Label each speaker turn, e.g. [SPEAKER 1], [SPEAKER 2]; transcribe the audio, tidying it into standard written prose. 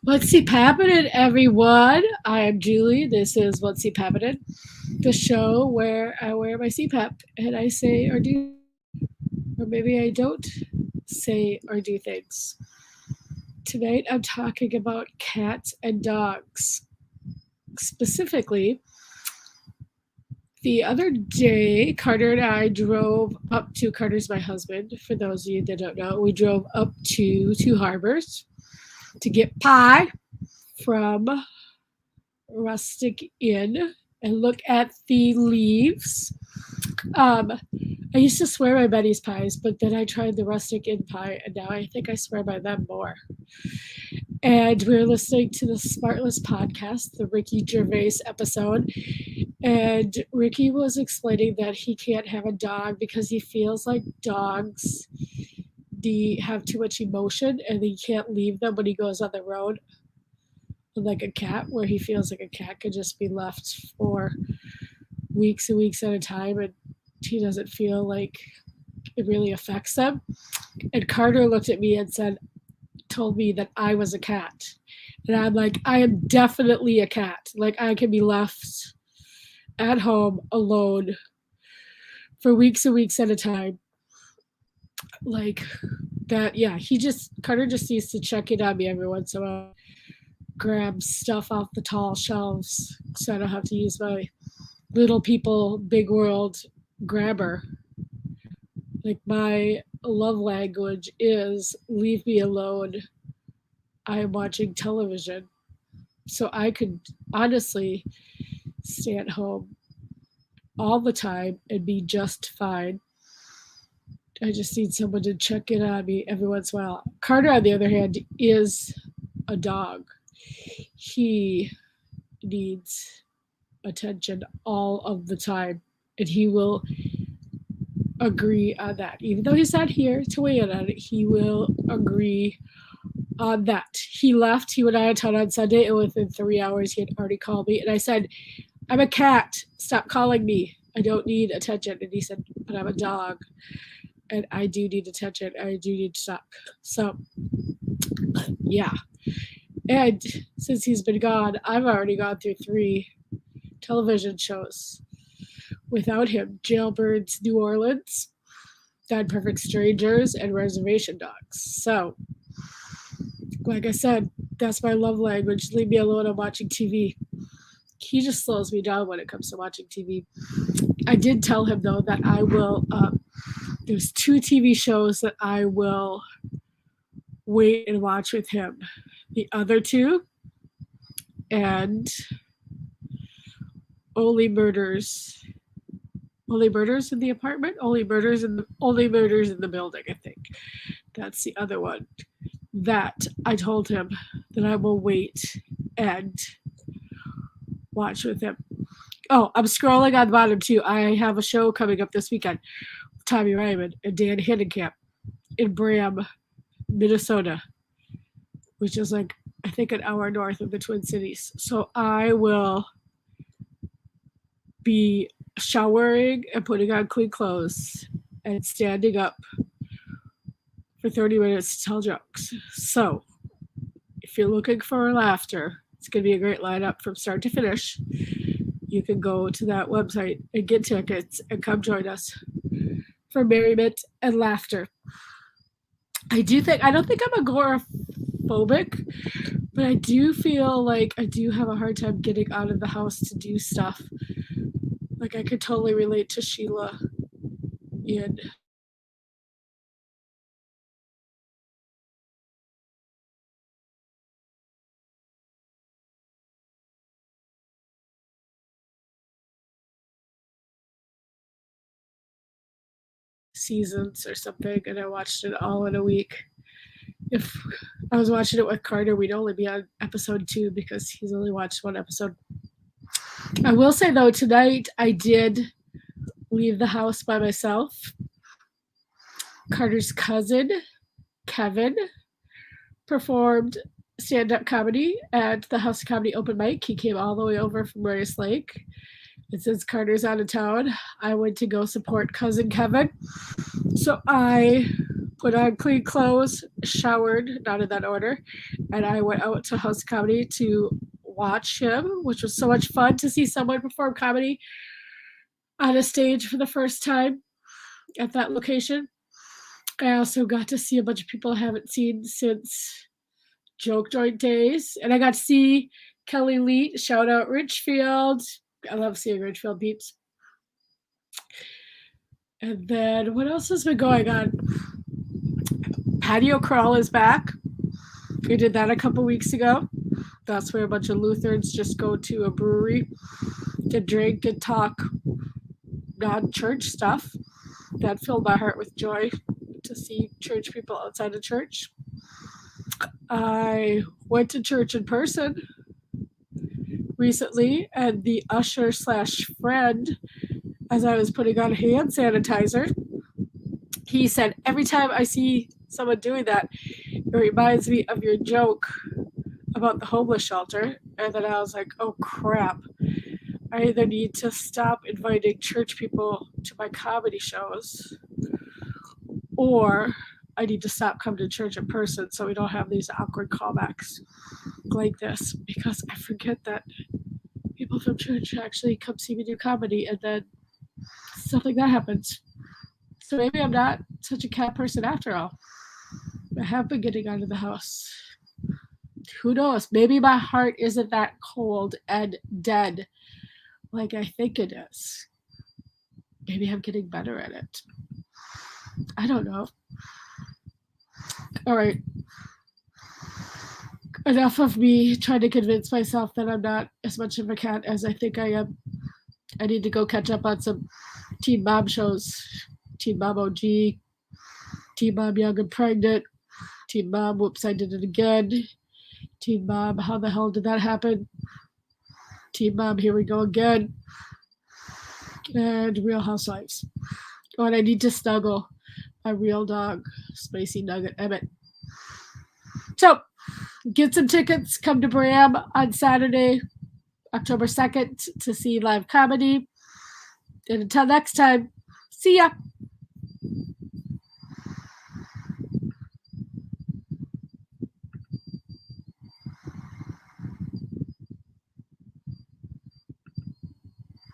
[SPEAKER 1] What's happening, everyone? I am Julie. This is What's happening, the show where I wear my CPAP and I say or do things, or maybe I don't say or do things. Tonight I'm talking about cats and dogs. Specifically, the other day, Carter and I drove up to Carter's my husband. For those of you that don't know, we drove up to Two Harbors to get pie from Rustic Inn and look at the leaves. Um, I used to swear by Betty's pies, but then I tried the Rustic Inn pie, and now I think I swear by them more. And we were listening to the Smartless podcast, the Ricky Gervais episode, and Ricky was explaining that he can't have a dog because he feels like dogs have too much emotion and he can't leave them when he goes on the road, like a cat, where he feels like a cat could just be left for weeks and weeks at a time and he doesn't feel like it really affects them. And Carter looked at me and told me that I was a cat. And I'm like, I am definitely a cat. Like, I can be left at home alone for weeks and weeks at a time. Like that, yeah. Carter just needs to check in on me every once in a while, grab stuff off the tall shelves so I don't have to use my little people, big world grabber. Like, my love language is leave me alone. I am watching television. So I could honestly stay at home all the time and be just fine. I just need someone to check in on me every once in a while. Carter, on the other hand, is a dog. He needs attention all of the time, and he will agree on that. Even though he's not here to weigh in on it, he will agree on that. He left. He went out of town on Sunday, and within 3 hours, he had already called me. And I said, I'm a cat. Stop calling me. I don't need attention. And he said, but I'm a dog, and I do need attention. I do need to stop. So, yeah. And since he's been gone, I've already gone through 3 television shows without him: Jailbirds New Orleans, Dead Perfect Strangers, and Reservation Dogs. So, like I said, that's my love language. Leave me alone. I'm watching TV. He just slows me down when it comes to watching TV. I did tell him, though, that I will, there's 2 TV shows that I will wait and watch with him. The other 2, and Only Murders in the Apartment, Only Murders in the Building, I think. That's the other one that I told him that I will wait and watch with him. Oh, I'm scrolling on the bottom too. I have a show coming up this weekend with Tommy Ryman and Dan Hinnenkamp in Bram, Minnesota, which is like, I think, an hour north of the Twin Cities. So I will be showering and putting on clean clothes and standing up for 30 minutes to tell jokes. So if you're looking for laughter, it's going to be a great lineup from start to finish. You can go to that website and get tickets and come join us for merriment and laughter. I don't think I'm agoraphobic, but I do feel like I do have a hard time getting out of the house to do stuff. Like, I could totally relate to Sheila in seasons or something, and I watched it all in a week. If I was watching it with Carter, we'd only be on episode 2 because he's only watched 1 episode. I will say, though, tonight I did leave the house by myself. Carter's cousin, Kevin, performed stand-up comedy at the House of Comedy open mic. He came all the way over from Rice Lake. And since Carter's out of town, I went to go support cousin Kevin. So I put on clean clothes, showered, not in that order, and I went out to House Comedy to watch him, which was so much fun to see someone perform comedy on a stage for the first time at that location. I also got to see a bunch of people I haven't seen since Joke Joint days, and I got to see Kelly Lee. Shout out Richfield. I love seeing Richfield peeps. And then what else has been going on? Patio Crawl is back. We did that a couple weeks ago. That's where a bunch of Lutherans just go to a brewery to drink and talk non-church stuff. That filled my heart with joy to see church people outside of church. I went to church in person recently, and the usher slash friend, as I was putting on hand sanitizer, he said, every time I see someone doing that, it reminds me of your joke about the homeless shelter. And then I was like, oh crap. I either need to stop inviting church people to my comedy shows, or I need to stop coming to church in person so we don't have these awkward callbacks like this, because I forget that people from church actually come see me do comedy, and then stuff like that happens. So maybe I'm not such a cat person after all. I have been getting out of the house. Who knows? Maybe my heart isn't that cold and dead like I think it is. Maybe I'm getting better at it. I don't know. All right. Enough of me trying to convince myself that I'm not as much of a cat as I think I am. I need to go catch up on some Teen Mom shows. Teen Mom OG, Teen Mom Young and Pregnant, Teen Mom Whoops, I Did It Again, Teen Mom How the Hell Did That Happen, Teen Mom Here We Go Again, and Real Housewives. Oh, and I need to snuggle my real dog, Spicy Nugget Emmett. So, get some tickets. Come to Bram on Saturday, October 2nd to see live comedy. And until next time, see ya.